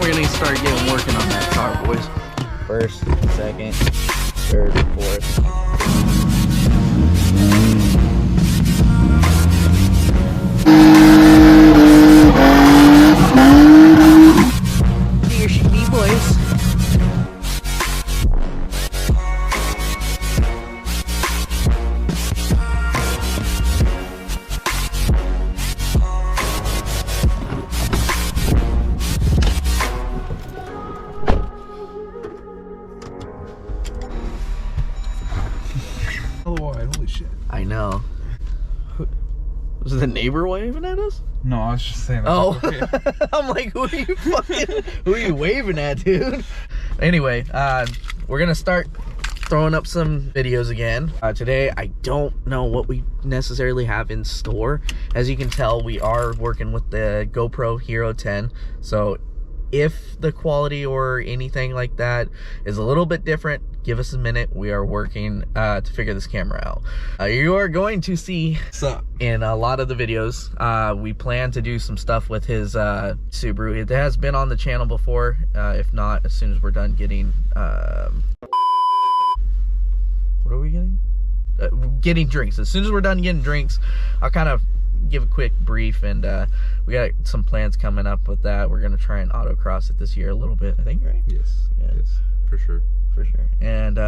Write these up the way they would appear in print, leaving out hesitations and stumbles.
we're gonna start getting working on that car, boys. First, second, third, fourth. Here she be, boys. Holy shit. I know. Was the neighbor waving at us? No, I was just saying. Oh, I'm like, who are you waving at, dude? Anyway, we're gonna start throwing up some videos again. Today, I don't know what we necessarily have in store. As you can tell, we are working with the GoPro Hero 10. So if the quality or anything like that is a little bit different, give us a minute. We are working to figure this camera out. You are going to see in a lot of the videos, we plan to do some stuff with his Subaru. It has been on the channel before. If not, as soon as we're done getting what are we getting? Getting drinks. As soon as we're done getting drinks, I'll kind of give a quick brief, and we got some plans coming up with that. We're gonna try and autocross it this year a little bit, I think, right? Yes. Yeah. Yes, for sure. For sure. And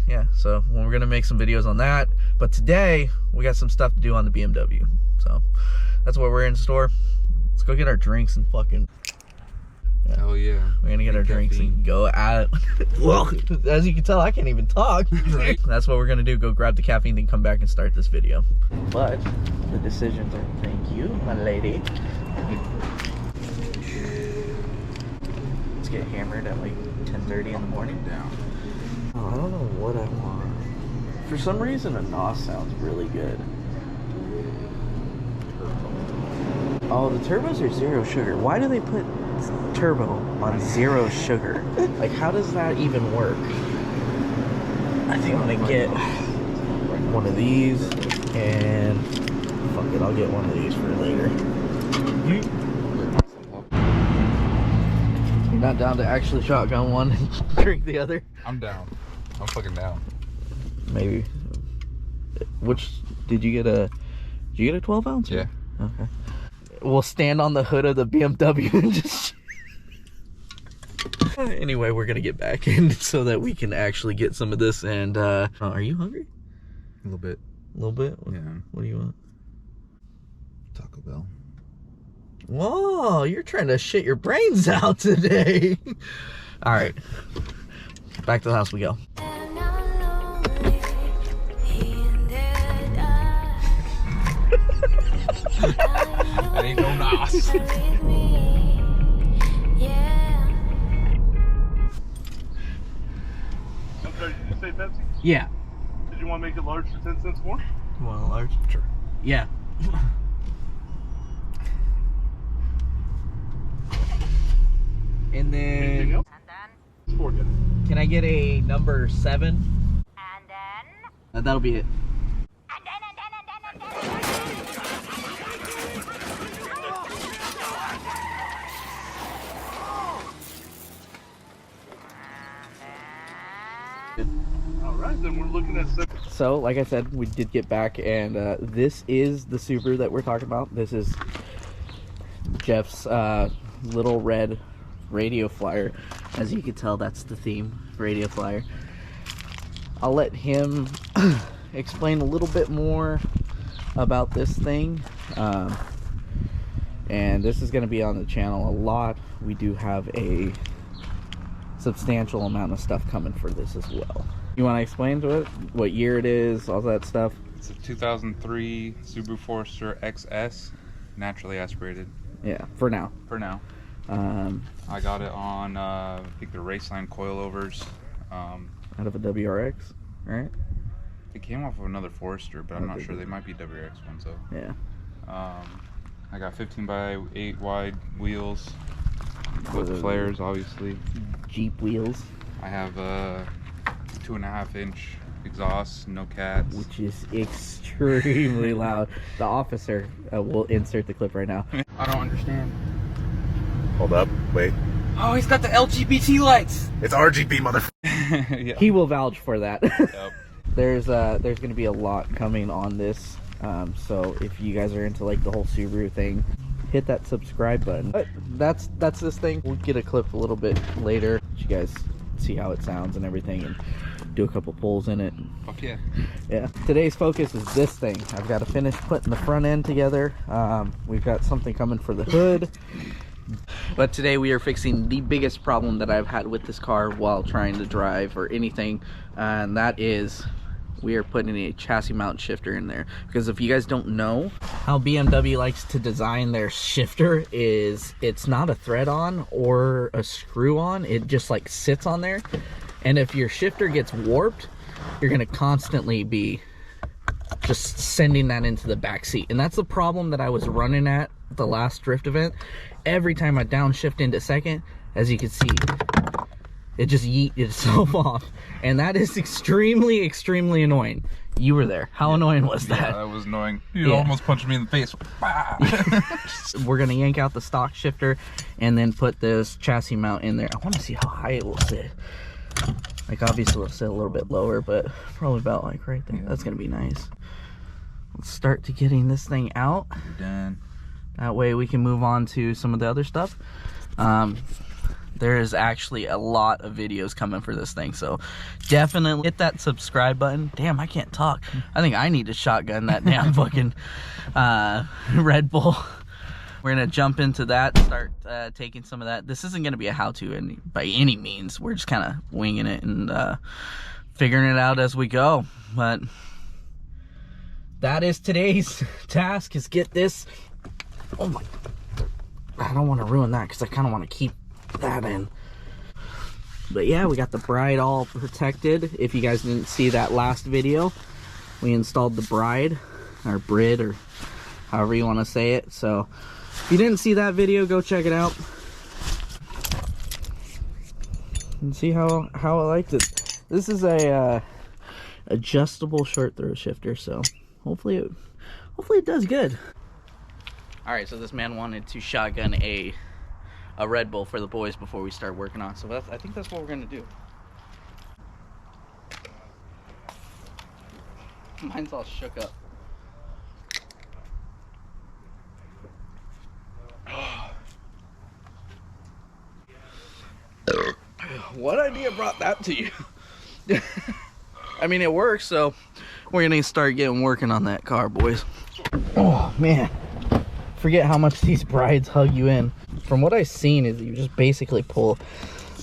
yeah, so we're gonna make some videos on that. But today we got some stuff to do on the BMW. So that's what we're in store. Let's go get our drinks and fucking. Yeah. Hell yeah. We're gonna get our drinks and go at it. Well, as you can tell, I can't even talk. Right. That's what we're gonna do. Go grab the caffeine, then come back and start this video. But the decisions are, thank you, my lady. Let's get hammered at like 10:30 in the morning. Down. Oh, I don't know what I want. For some reason, a NOS sounds really good. Oh, the turbos are zero sugar. Why do they put turbo on zero sugar? Like, how does that even work? I think I'm gonna get one of these, and fuck it, I'll get one of these for later. You're not down to actually shotgun one and drink the other? I'm down. I'm fucking down. Maybe. Which did you get a 12 ounce? Yeah. Okay. We'll stand on the hood of the BMW and just anyway, we're gonna get back in so that we can actually get some of this. And are you hungry? A little bit. A little bit? Yeah. What do you want? Taco Bell. Whoa, you're trying to shit your brains out today. All right, back to the house we go. That ain't no NOS. I'm sorry, did you say Pepsi? Yeah. Did you want to make it large for 10 cents more? You want a large? Sure. Yeah. And Anything then else? It's 4 guys. can I get a number 7? And then? That'll be it. Alright, then we're looking at 7. So, like I said, we did get back, and this is the Subaru that we're talking about. This is Jeff's little red radio flyer. As you can tell, that's the theme, radio flyer. I'll let him explain a little bit more about this thing. And this is going to be on the channel a lot. We do have a substantial amount of stuff coming for this as well. You want to explain to it what year it is, all that stuff? It's a 2003 Subaru Forester XS, naturally aspirated. Yeah, for now. For now. I got it on, I think the Raceline coilovers. Out of a WRX, right? It came off of another Forester, but I'm not sure. They might be WRX ones though. Yeah. I got 15x8 wide wheels with flares, obviously. Jeep wheels. I have a 2.5 inch exhaust, no cats. Which is extremely loud. The officer will insert the clip right now. I don't understand. Hold up, wait. Oh, he's got the LGBT lights. It's RGB, motherfucker. Yeah. He will vouch for that. Yep. There's gonna be a lot coming on this, so if you guys are into like the whole Subaru thing, hit that subscribe button. But that's this thing. We'll get a clip a little bit later, so you guys see how it sounds and everything, and do a couple pulls in it. Fuck yeah. Yeah, today's focus is this thing. I've got to finish putting the front end together. We've got something coming for the hood. But today we are fixing the biggest problem that I've had with this car while trying to drive or anything, and that is we are putting a chassis mount shifter in there. Because if you guys don't know how BMW likes to design their shifter, is it's not a thread on or a screw on, it just like sits on there. And if your shifter gets warped, you're gonna constantly be just sending that into the back seat. And that's the problem that I was running at the last drift event. Every time I downshift into second, as you can see, it just yeeted itself off. And that is extremely, extremely annoying. You were there. How annoying was that? Yeah, that was annoying. You almost punched me in the face. We're gonna yank out the stock shifter and then put this chassis mount in there. I want to see how high it will sit. Like obviously it'll sit a little bit lower, but probably about like right there. That's gonna be nice. Let's start to getting this thing out. You're done. That way we can move on to some of the other stuff. There is actually a lot of videos coming for this thing, so definitely hit that subscribe button. Damn, I can't talk. I think I need to shotgun that damn fucking Red Bull. We're gonna jump into that, start taking some of that. This isn't gonna be a how-to by any means. We're just kind of winging it and figuring it out as we go. But that is today's task, is get this. Oh my, I don't want to ruin that because I kind of want to keep that in. But yeah, we got the bride all protected. If you guys didn't see that last video, we installed the bride, or brid, or however you want to say it. So if you didn't see that video, go check it out and see how I liked it. This is a adjustable short throw shifter, so hopefully it does good. All right, so this man wanted to shotgun a Red Bull for the boys before we start working on, so I think that's what we're gonna do. Mine's all shook up. What idea brought that to you? I mean, it works, so we're gonna start getting working on that car, boys. Oh man, forget how much these brides hug you in. From what I've seen is you just basically pull,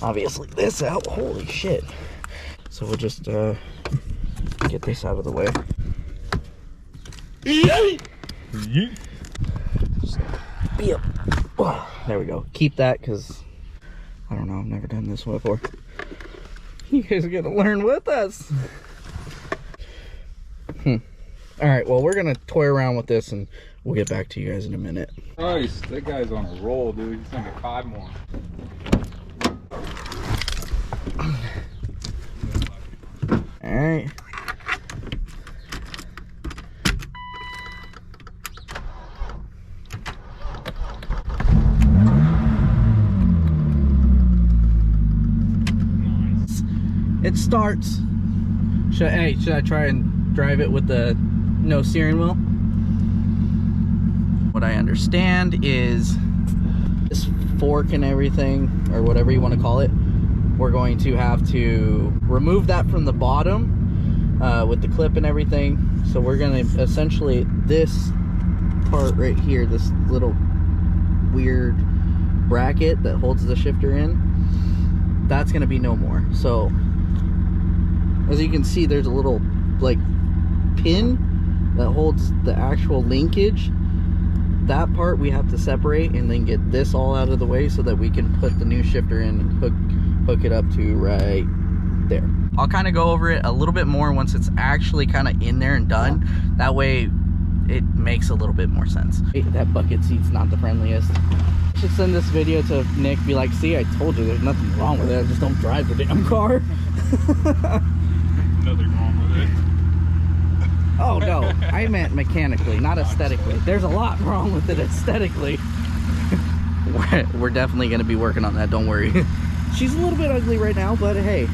obviously, this out. Holy shit. So we'll just get this out of the way. Just be up. Oh, there we go. Keep that, because I don't know, I've never done this one before. You guys are gonna learn with us. All right, well, we're gonna toy around with this and we'll get back to you guys in a minute. Nice. That guy's on a roll, dude. He's gonna get 5 more. All right. It starts. Should I try and drive it with the no steering wheel? What I understand is this fork and everything, or whatever you want to call it, we're going to have to remove that from the bottom with the clip and everything. So we're going to essentially, this part right here, this little weird bracket that holds the shifter in, that's going to be no more. So as you can see, there's a little like pin that holds the actual linkage. That part we have to separate and then get this all out of the way so that we can put the new shifter in and hook it up to right there. I'll kind of go over it a little bit more once it's actually kind of in there and done. That way it makes a little bit more sense. That bucket seat's not the friendliest. I should send this video to Nick, be like, see, I told you there's nothing wrong with it, I just don't drive the damn car. Nothing wrong with it. Oh no, I meant mechanically, not aesthetically. There's a lot wrong with it aesthetically. we're definitely going to be working on that, don't worry. She's a little bit ugly right now, but hey,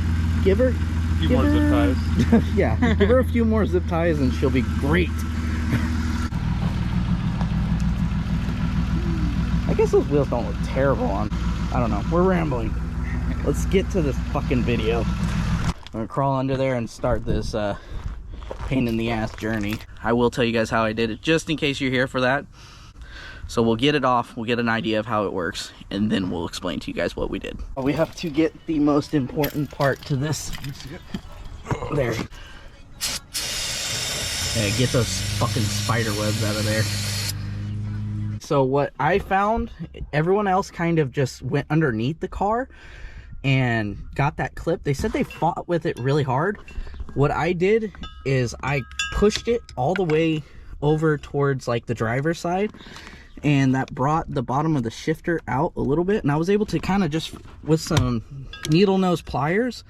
give her A few more zip ties. yeah, give her a few more zip ties and she'll be great. I guess those wheels don't look terrible on. I don't know. We're rambling. Let's get to this fucking video. I'm gonna crawl under there and start this pain in the ass journey. I will tell you guys how I did it, just in case you're here for that. So we'll get it off, we'll get an idea of how it works, and then we'll explain to you guys what we did. We have to get the most important part to this. There. Yeah, get those fucking spider webs out of there. So what I found, everyone else kind of just went underneath the car and got that clip. They said they fought with it really hard. What I did is I pushed it all the way over towards like the driver's side, and that brought the bottom of the shifter out a little bit, and I was able to kind of just with some needle nose pliers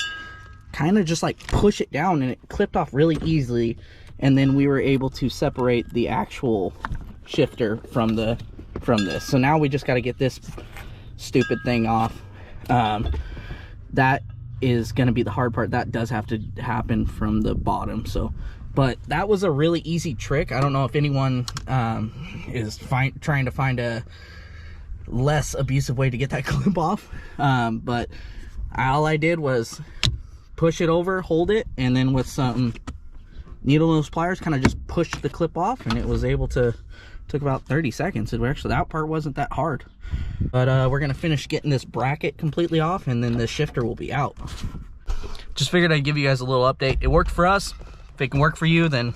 kind of just like push it down, and it clipped off really easily. And then we were able to separate the actual shifter from this. So now we just got to get this stupid thing off. That is going to be the hard part. That does have to happen from the bottom. So but that was a really easy trick. I don't know if anyone is trying to find a less abusive way to get that clip off, but all I did was push it over, hold it, and then with some needle nose pliers kind of just pushed the clip off, and it was able to, took about 30 seconds. It actually, that part wasn't that hard. But we're gonna finish getting this bracket completely off, and then the shifter will be out. Just figured I'd give you guys a little update. It worked for us. If it can work for you, then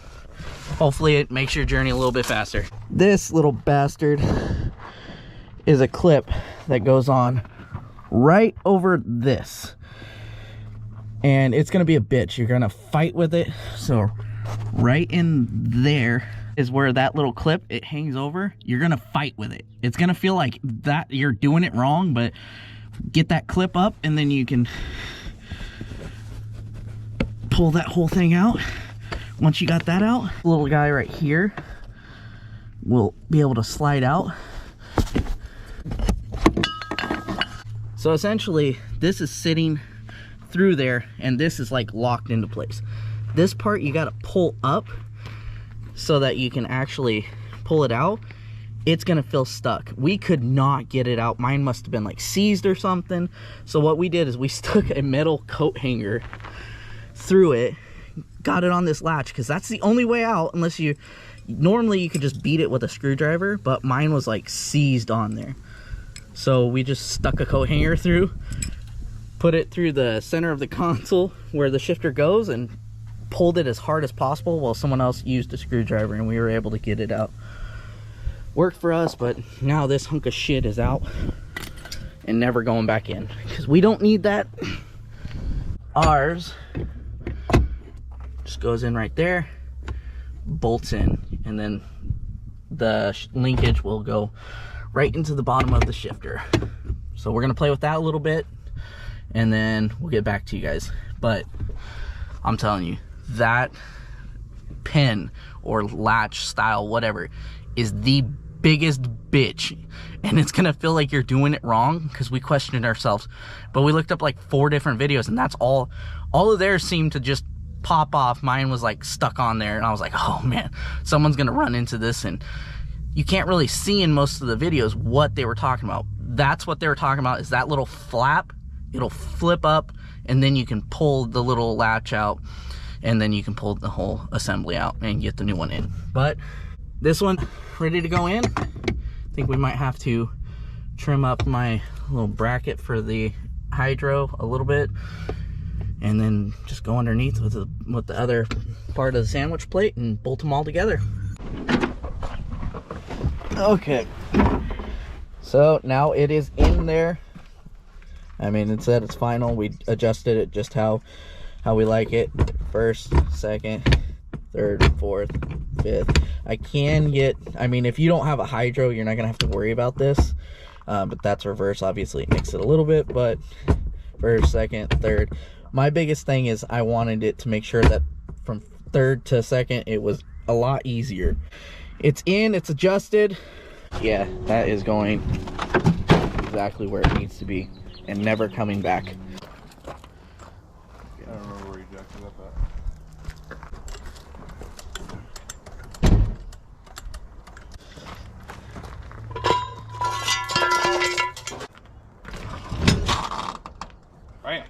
hopefully it makes your journey a little bit faster. This little bastard is a clip that goes on right over this, and it's gonna be a bitch. You're gonna fight with it. So right in there is where that little clip, it hangs over. You're gonna fight with it. It's gonna feel like that you're doing it wrong, but get that clip up, and then you can pull that whole thing out. Once you got that out, the little guy right here will be able to slide out. So essentially, this is sitting through there, and this is like locked into place. This part you gotta pull up so that you can actually pull it out. It's gonna feel stuck. We could not get it out. Mine must have been like seized or something. So what we did is we stuck a metal coat hanger through it, got it on this latch, because that's the only way out, unless you, normally you could just beat it with a screwdriver, but mine was like seized on there. So we just stuck a coat hanger through, put it through the center of the console where the shifter goes, and pulled it as hard as possible while someone else used a screwdriver, and we were able to get it out. Worked for us, but now this hunk of shit is out and never going back in, because we don't need that. Ours just goes in right there, bolts in, and then the linkage will go right into the bottom of the shifter. So we're gonna play with that a little bit, and then we'll get back to you guys. But I'm telling you, that pin or latch style, whatever, is the biggest bitch, and it's gonna feel like you're doing it wrong, because we questioned ourselves. But we looked up like 4 different videos, and that's all of theirs seemed to just pop off. Mine was like stuck on there, and I was like, oh man, someone's gonna run into this. And you can't really see in most of the videos what they were talking about. That's what they were talking about, is that little flap. It'll flip up, and then you can pull the little latch out, and then you can pull the whole assembly out and get the new one in. But this one ready to go in. I think we might have to trim up my little bracket for the hydro a little bit, and then just go underneath with the other part of the sandwich plate and bolt them all together. Okay, so now it is in there. I mean, it said it's final. We adjusted it just how we like it. First, second, third, fourth, fifth. I can get, I mean, if you don't have a hydro, you're not gonna have to worry about this. But that's reverse, obviously it makes it a little bit, but first, second, third. My biggest thing is I wanted it to make sure that from third to second, it was a lot easier. It's in, it's adjusted. Yeah, that is going exactly where it needs to be and never coming back. I don't remember where you jacked it up at. Bam.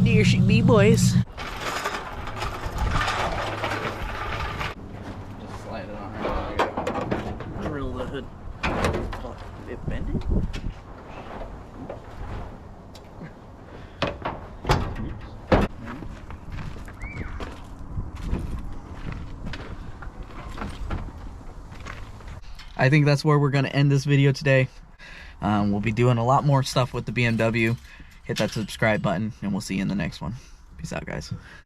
Here she be, boys. Just slide it on her. Drill the hood. Oh, did it bend it? I think that's where we're going to end this video today. We'll be doing a lot more stuff with the BMW. Hit that subscribe button, and we'll see you in the next one. Peace out, guys.